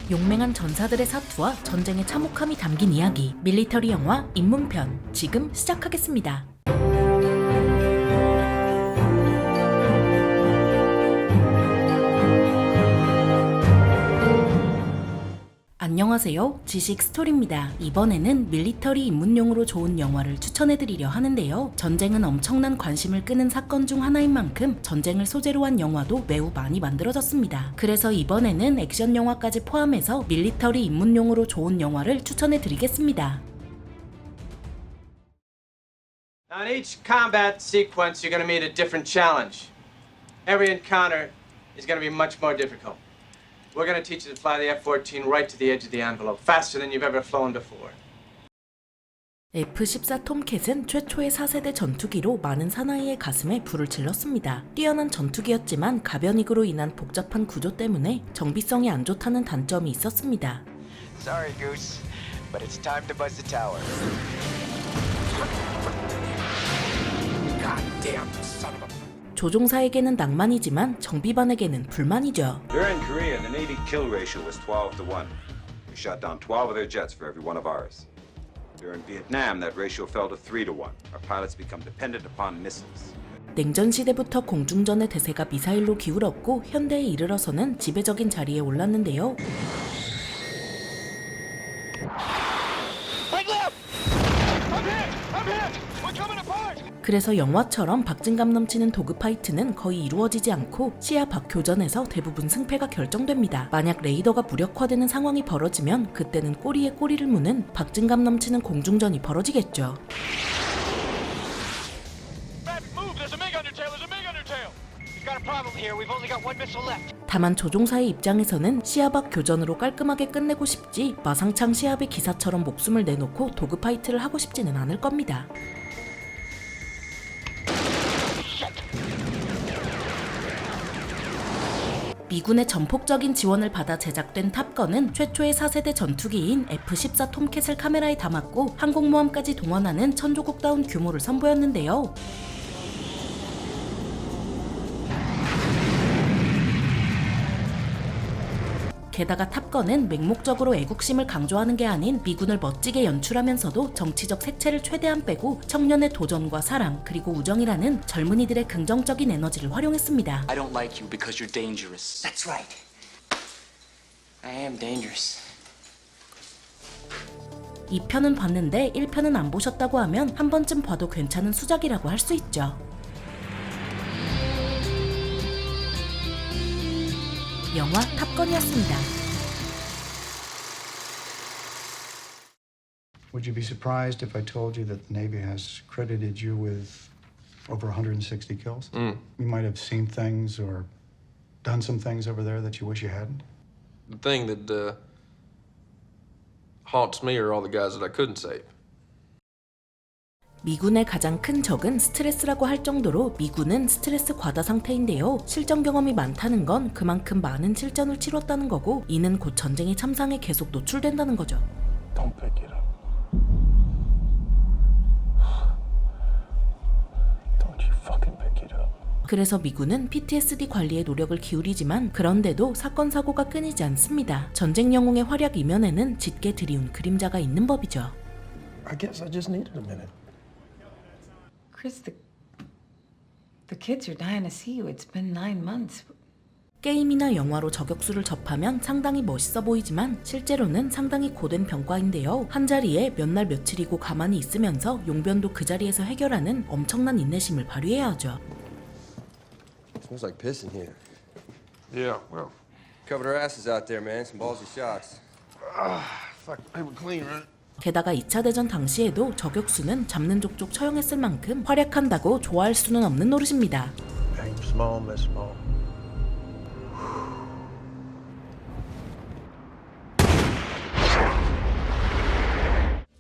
용맹한 전사들의 사투와 전쟁의 참혹함이 담긴 이야기, 밀리터리 영화 입문편, 지금 시작하겠습니다. 안녕하세요. 지식 스토리입니다. 이번에는 밀리터리 입문용으로 좋은 영화를 추천해드리려 하는데요. 전쟁은 엄청난 관심을 끄는 사건 중 하나인 만큼 전쟁을 소재로 한 영화도 매우 많이 만들어졌습니다. 그래서 이번에는 액션 영화까지 포함해서 밀리터리 입문용으로 좋은 영화를 추천해드리겠습니다. Now in each combat sequence you're going to meet a different challenge. Every encounter is going to be much more difficult. We're going to teach you to fly the F-14 right to the edge of the envelope, faster than you've ever flown before. F-14 톰캣은 최초의 4세대 전투기로 많은 사나이의 가슴에 불을 질렀습니다. 뛰어난 전투기였지만 가변익으로 인한 복잡한 구조 때문에 정비성이 안 좋다는 단점이 있었습니다. Sorry, Goose, but it's time to buzz the tower. Goddamn son of a... 조종사에게는 낭만이지만 정비반에게는 불만이죠. During Korea, the Navy kill ratio was 12 to 1. We shot down 12 of their jets for every one of ours. During Vietnam, that ratio fell to 3 to 1. Our pilots become dependent upon missiles. 냉전 시대부터 공중전의 대세가 미사일로 기울었고 현대에 이르러서는 지배적인 자리에 올랐는데요. 그래서 영화처럼 박진감 넘치는 도그 파이트는 거의 이루어지지 않고 시야 밖 교전에서 대부분 승패가 결정됩니다. 만약 레이더가 무력화되는 상황이 벌어지면 그때는 꼬리에 꼬리를 무는 박진감 넘치는 공중전이 벌어지겠죠. 다만 조종사의 입장에서는 시야 밖 교전으로 깔끔하게 끝내고 싶지 마상창 시합의 기사처럼 목숨을 내놓고 도그 파이트를 하고 싶지는 않을 겁니다. 미군의 전폭적인 지원을 받아 제작된 탑건은 최초의 4세대 전투기인 F-14 톰캣을 카메라에 담았고 항공모함까지 동원하는 천조국다운 규모를 선보였는데요. 게다가 탑건은 맹목적으로 애국심을 강조하는 게 아닌 미군을 멋지게 연출하면서도 정치적 색채를 최대한 빼고 청년의 도전과 사랑 그리고 우정이라는 젊은이들의 긍정적인 에너지를 활용했습니다. I don't like you because you're dangerous. That's right. I am dangerous. 2편은 봤는데 1편은 안 보셨다고 하면 한 번쯤 봐도 괜찮은 수작이라고 할 수 있죠. 영화 탑건이었습니다. Would you be surprised if I told you that the Navy has credited you with over 160 kills? You might have seen things or done some things over there that you wish you hadn't. The thing that haunts me are all the guys that I couldn't save. 미군의 가장 큰 적은 스트레스라고 할 정도로 미군은 스트레스 과다 상태인데요. 실전 경험이 많다는 건 그만큼 많은 실전을 치렀다는 거고 이는 곧 전쟁의 참상에 계속 노출된다는 거죠. Don't pick it up. Don't you fucking pick it up. 그래서 미군은 PTSD 관리에 노력을 기울이지만 그런데도 사건 사고가 끊이지 않습니다. 전쟁 영웅의 활약 이면에는 짙게 드리운 그림자가 있는 법이죠. I guess I just needed a minute. Chris, the kids are dying to see you. It's been 9 months. 게임이나 영화로 저격수를 접하면 상당히 멋있어 보이지만 실제로는 상당히 고된 병과인데요. 한 자리에 몇 날 며칠이고 가만히 있으면서 용변도 그 자리에서 해결하는 엄청난 인내심을 발휘해야 하죠. Smells like piss in here. Yeah, well. Covered our asses out there, man. Some ballsy shots. Fuck, paper clean, right? 게다가 2차 대전 당시에도 저격수는 잡는 족족 처형했을 만큼 활약한다고 좋아할 수는 없는 노릇입니다. Aim small, miss small.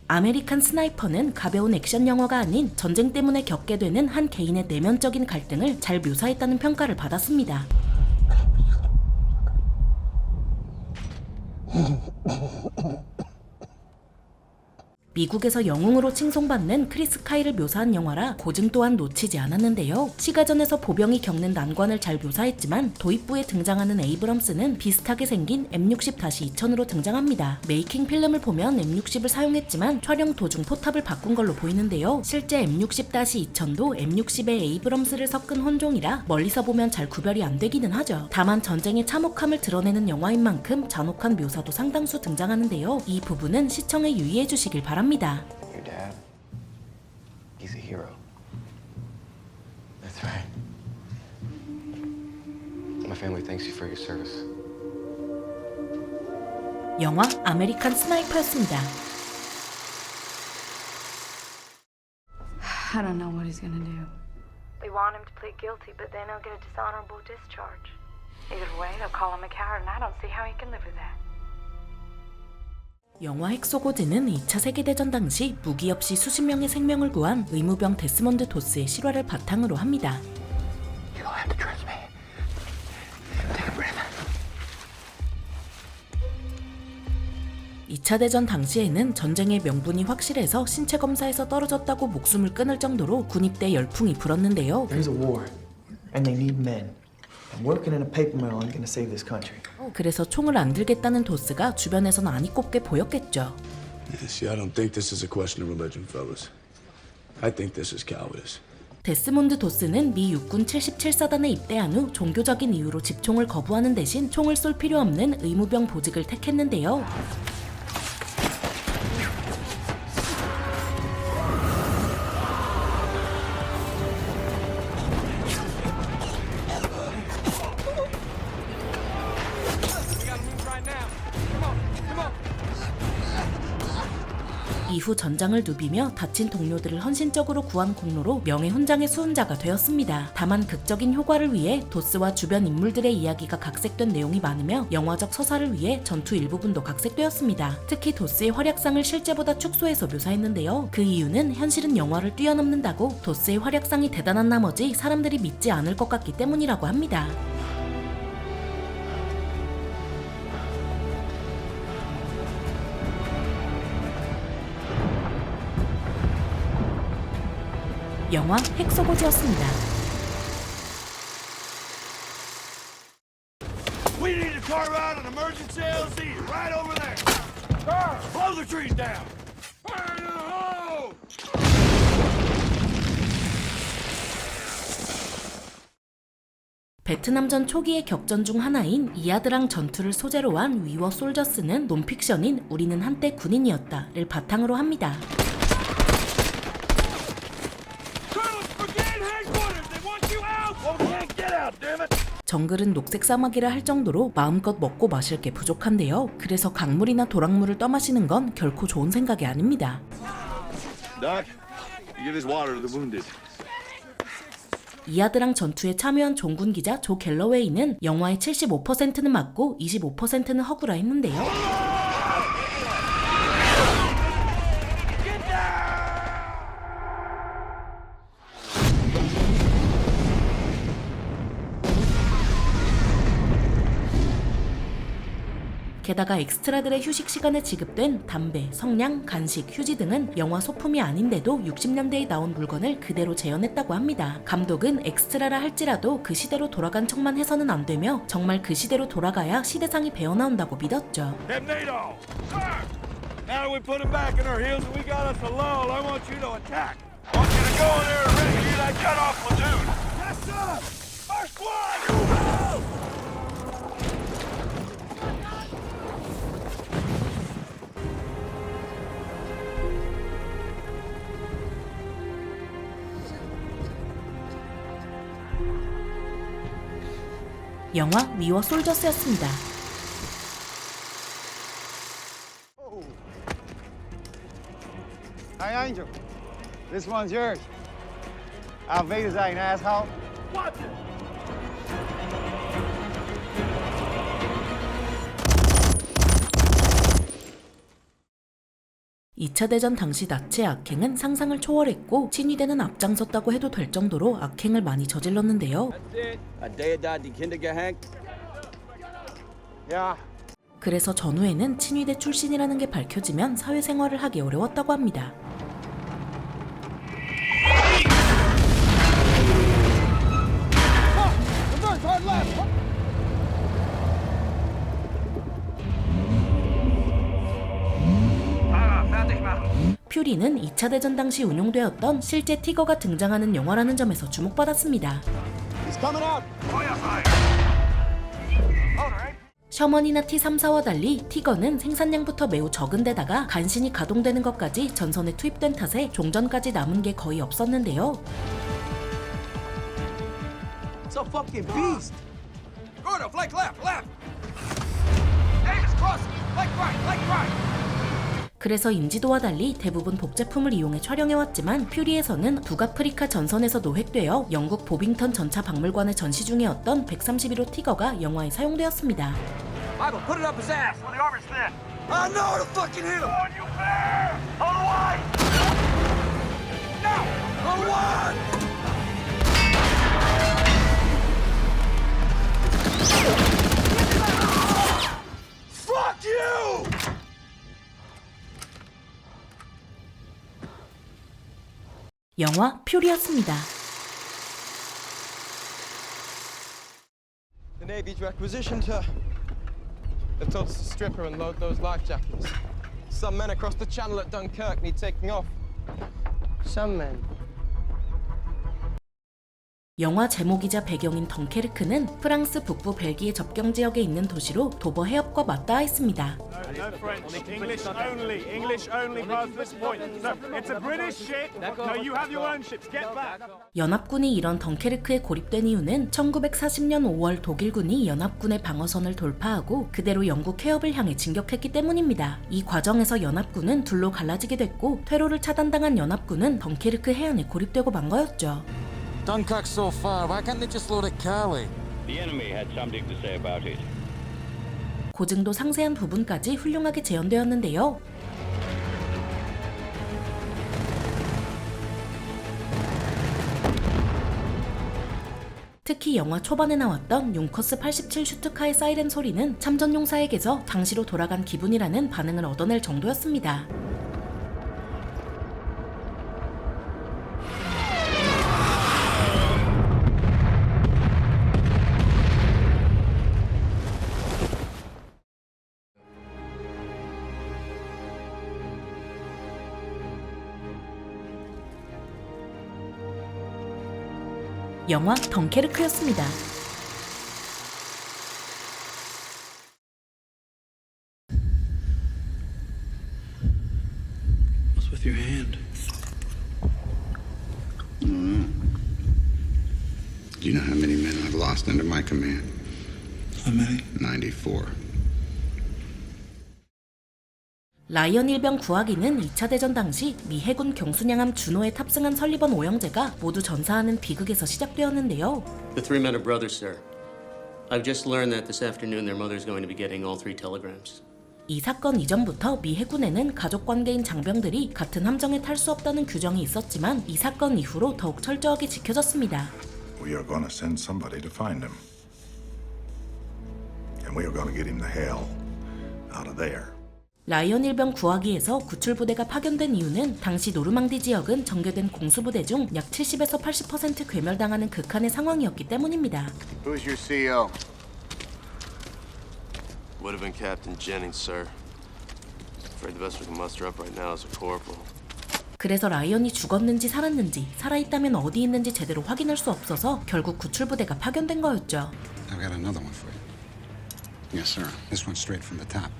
아메리칸 스나이퍼는 가벼운 액션 영화가 아닌 전쟁 때문에 겪게 되는 한 개인의 내면적인 갈등을 잘 묘사했다는 평가를 받았습니다. 미국에서 영웅으로 칭송받는 크리스 카일을 묘사한 영화라 고증 또한 놓치지 않았는데요. 시가전에서 보병이 겪는 난관을 잘 묘사했지만 도입부에 등장하는 에이브럼스는 비슷하게 생긴 M60-2000으로 등장합니다. 메이킹 필름을 보면 M60을 사용했지만 촬영 도중 포탑을 바꾼 걸로 보이는데요. 실제 M60-2000도 M60에 에이브럼스를 섞은 혼종이라 멀리서 보면 잘 구별이 안 되기는 하죠. 다만 전쟁의 참혹함을 드러내는 영화인 만큼 잔혹한 묘사도 상당수 등장하는데요. 이 부분은 시청에 유의해 주시길 바랍니다. Your dad, he's a hero. That's right. My family thanks you for your service. 영화 아메리칸 스나이퍼였습니다. I don't know what he's gonna do. They want him to plead guilty, but then he'll get a dishonorable discharge. Either way, they'll call him a coward, and I don't see how he can live with that. 영화 핵소고즈는 2차 세계대전 당시 무기 없이 수십 명의 생명을 구한 의무병 데스몬드 도스의 실화를 바탕으로 합니다. You don't have to trust me. Take a breath. 2차 대전 당시에는 전쟁의 명분이 확실해서 신체 검사에서 떨어졌다고 목숨을 끊을 정도로 군입대 열풍이 불었는데요. There's a war, and they need men. I'm working in a paper mill. I'm gonna save this country. 그래서 총을 안 들겠다는 도스가 주변에선 안이 꼽게 보였겠죠. See, I don't think this is a question of religion, fellas. I think this is cowardice. 데스몬드 도스는 미 육군 77사단에 입대한 후 종교적인 이유로 집총을 거부하는 대신 총을 쏠 필요 없는 의무병 보직을 택했는데요. 이후 전장을 누비며 다친 동료들을 헌신적으로 구한 공로로 명예훈장의 수훈자가 되었습니다. 다만 극적인 효과를 위해 도스와 주변 인물들의 이야기가 각색된 내용이 많으며 영화적 서사를 위해 전투 일부분도 각색되었습니다. 특히 도스의 활약상을 실제보다 축소해서 묘사했는데요. 그 이유는 현실은 영화를 뛰어넘는다고 도스의 활약상이 대단한 나머지 사람들이 믿지 않을 것 같기 때문이라고 합니다. 영화 핵소고즈였습니다. We need to carve out an emergency LZ right over there. Carl, blow the trees down. Fire in the hole! 베트남전 초기의 격전 중 하나인 이아드랑 전투를 소재로 한 위워 솔저스는 논픽션인 우리는 한때 군인이었다를 바탕으로 합니다. 정글은 녹색 사막이라 할 정도로 마음껏 먹고 마실 게 부족한데요. 그래서 강물이나 도랑물을 떠마시는 건 결코 좋은 생각이 아닙니다. Doc, you give this water to the wounded. 이아드랑 전투에 참여한 종군 기자 조 갤러웨이는 영화의 75%는 맞고 25%는 허구라 했는데요. 게다가 엑스트라들의 휴식 시간에 지급된 담배, 성냥, 간식, 휴지 등은 영화 소품이 아닌데도 60년대에 나온 물건을 그대로 재현했다고 합니다. 감독은 엑스트라라 할지라도 그 시대로 돌아간 척만 해서는 안 되며 정말 그 시대로 돌아가야 시대상이 배어나온다고 믿었죠. Now that we put them back in our heels and we got us a lull, I want you to attack. I want you to go in there and rescue that cut-off platoon. Yes, sir! First one! 영화 위워 솔저스였습니다. Hey, Angel. This one's yours. Alvida's ain't asshole. Watch it! 2차 대전 당시 나치의 악행은 상상을 초월했고 친위대는 앞장섰다고 해도 될 정도로 악행을 많이 저질렀는데요. Yeah. 그래서 전후에는 친위대 출신이라는 게 밝혀지면 사회생활을 하기 어려웠다고 합니다. 퓨리는 2차 대전 당시 운용되었던 실제 티거가 등장하는 영화라는 점에서 주목받았습니다. 셔먼이나 T-34와 달리 티거는 생산량부터 매우 적은 데다가 간신히 가동되는 것까지 전선에 투입된 탓에 종전까지 남은 게 거의 없었는데요. It's a fucking beast. Gordo, flank left, left. Davis crossing. Flank right, flank right. 그래서 인지도와 달리 대부분 복제품을 이용해 촬영해왔지만 퓨리에서는 북아프리카 전선에서 노획되어 영국 보빙턴 전차 박물관에 전시 중이었던 131호 티거가 영화에 사용되었습니다. Michael, put it up his ass when the armor's thin. I know to fucking hit him. On you bear. Otherwise. Now. Otherwise. Fuck you. 영화 퓨리였습니다. The Navy's requisitioned her. They've told us to strip her and load those life jackets. Some men across the channel at Dunkirk need taking off. Some men. 영화 제목이자 배경인 덩케르크는 프랑스 북부 벨기에 접경 지역에 있는 도시로 도버 해협과 맞닿아 있습니다. No French. English only. English only past this point. No, it's a British ship. No, you have your own ships. Get back. 연합군이 이런 덩케르크에 고립된 이유는 1940년 5월 독일군이 연합군의 방어선을 돌파하고 그대로 영국 해협을 향해 진격했기 때문입니다. 이 과정에서 연합군은 둘로 갈라지게 됐고 퇴로를 차단당한 연합군은 덩케르크 해안에 고립되고 만 거였죠. Dunkirk's so far. Why can't they just load at Calais? The enemy had something to say about it. 고증도 상세한 부분까지 훌륭하게 재현되었는데요. 특히 영화 초반에 나왔던 융커스 87 슈트카의 사이렌 소리는 참전 용사에게서 당시로 돌아간 기분이라는 반응을 얻어낼 정도였습니다. 영화 덩케르크였습니다. What's with your hand? I don't know. Do you know how many men I've lost under my command? How many? 94. 라이언 일병 구하기는 2차 대전 당시 미 해군 경순양함 준호에 탑승한 설리번 오형제가 모두 전사하는 비극에서 시작되었는데요. The three men are brothers, sir. I've just learned that this afternoon their mother's going to be getting all three telegrams. 이 사건 이전부터 미 해군에는 가족 관계인 장병들이 같은 함정에 탈 수 없다는 규정이 있었지만 이 사건 이후로 더욱 철저하게 지켜졌습니다. We are going to send somebody to find him. And we are going to get him the hell out of there. 라이언 일병 구하기에서 구출부대가 파견된 이유는 당시 노르망디 지역은 정교된 공수부대 중 약 70에서 80% 괴멸당하는 극한의 상황이었기 때문입니다. Who's your CEO? Would have been Captain Jennings, sir. Afraid the best we can muster up right now is a corporal. 그래서 라이언이 죽었는지 살았는지 살아있다면 어디 있는지 제대로 확인할 수 없어서 결국 구출부대가 파견된 거였죠. I've got another one for you. Yes, sir. This one's straight from the top.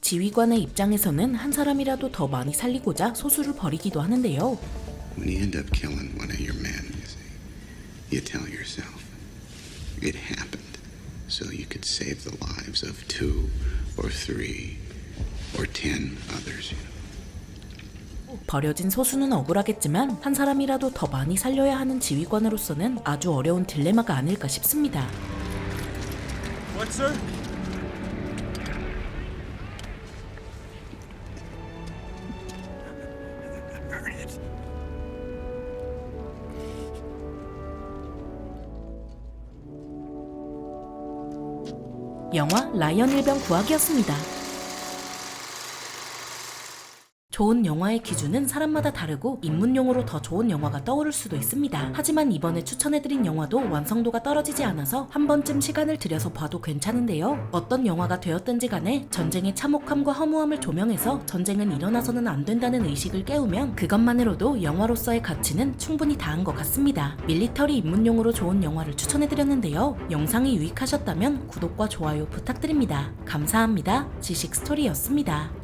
지휘관의 입장에서는 한 사람이라도 더 많이 살리고자 소수를 버리기도 하는데요. When you end up killing one of your men, you tell yourself it happened so you could save the lives of 2 or 3 or 10 others. 버려진 소수는 억울하겠지만 한 사람이라도 더 많이 살려야 하는 지휘관으로서는 아주 어려운 딜레마가 아닐까 싶습니다. What, sir? 영화 라이언 일병 구하기였습니다. 좋은 영화의 기준은 사람마다 다르고 입문용으로 더 좋은 영화가 떠오를 수도 있습니다. 하지만 이번에 추천해드린 영화도 완성도가 떨어지지 않아서 한 번쯤 시간을 들여서 봐도 괜찮은데요. 어떤 영화가 되었든지 간에 전쟁의 참혹함과 허무함을 조명해서 전쟁은 일어나서는 안 된다는 의식을 깨우면 그것만으로도 영화로서의 가치는 충분히 다한 것 같습니다. 밀리터리 입문용으로 좋은 영화를 추천해드렸는데요. 영상이 유익하셨다면 구독과 좋아요 부탁드립니다. 감사합니다. 지식스토리였습니다.